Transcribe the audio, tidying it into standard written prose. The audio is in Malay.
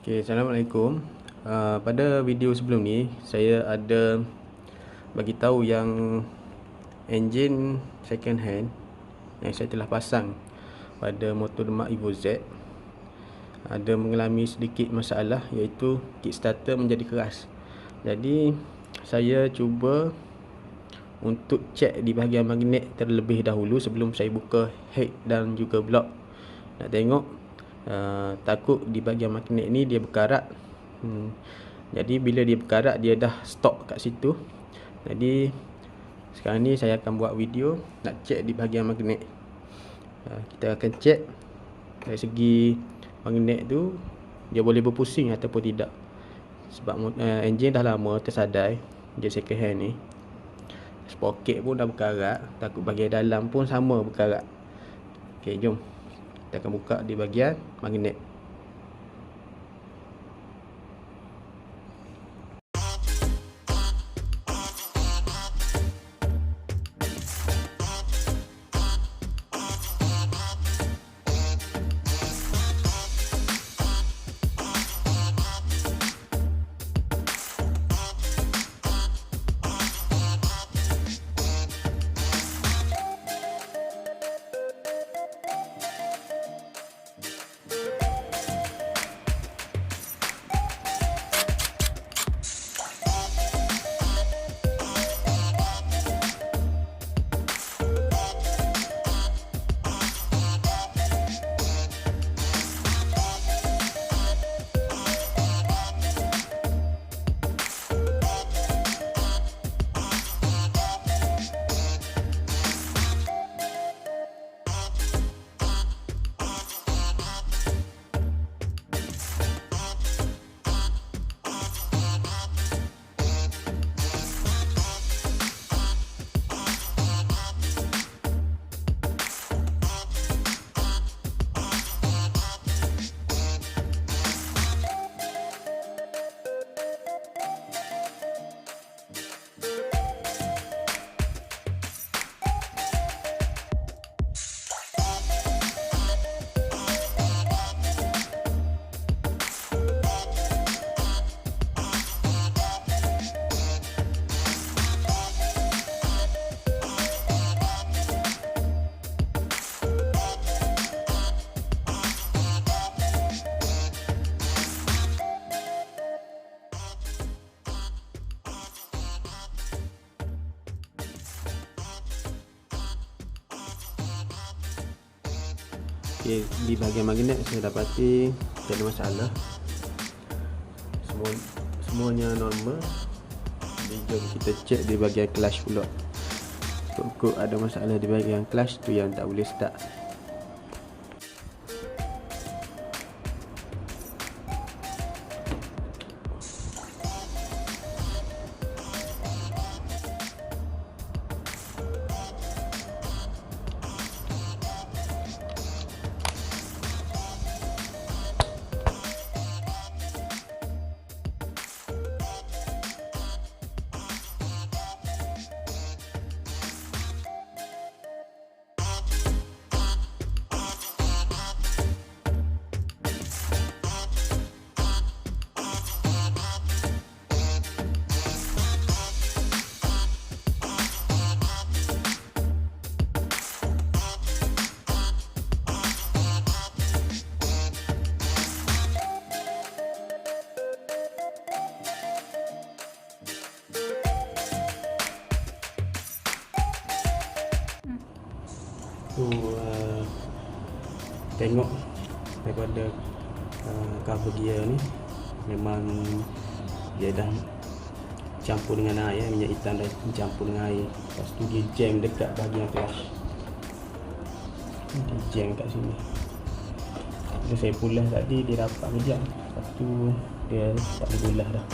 Okay, Assalamualaikum. Pada video sebelum ni saya ada bagi tahu yang enjin second hand yang saya telah pasang pada motor Demak Evo Z ada mengalami sedikit masalah, iaitu kickstarter menjadi keras. Jadi saya cuba untuk cek di bahagian magnet terlebih dahulu sebelum saya buka head dan juga block. Nak tengok takut di bahagian magnet ni dia berkarat. Jadi bila dia berkarat, dia dah stop kat situ. Jadi sekarang ni saya akan buat video nak cek di bahagian magnet. Kita akan cek dari segi magnet tu dia boleh berpusing ataupun tidak. Sebab enjin dah lama tersadai, dia second hand ni. Sprocket pun dah berkarat, takut bahagian dalam pun sama berkarat. Okey, jom kita akan buka di bahagian magnet. Okay, di bahagian magnet saya dapati tak ada masalah, semuanya normal. Jadi jom kita cek di bahagian clutch pula. Kok ada masalah di bahagian clutch tu yang tak boleh start. Tengok daripada cover gear ni memang dia dah campur dengan air, minyak hitam dah campur dengan air. Lepas tu dia jam dekat bahagian clutch, dia jam kat sini. Bila saya pulas tadi dia dapat kejap, lepas tu dia tak boleh pulas dah.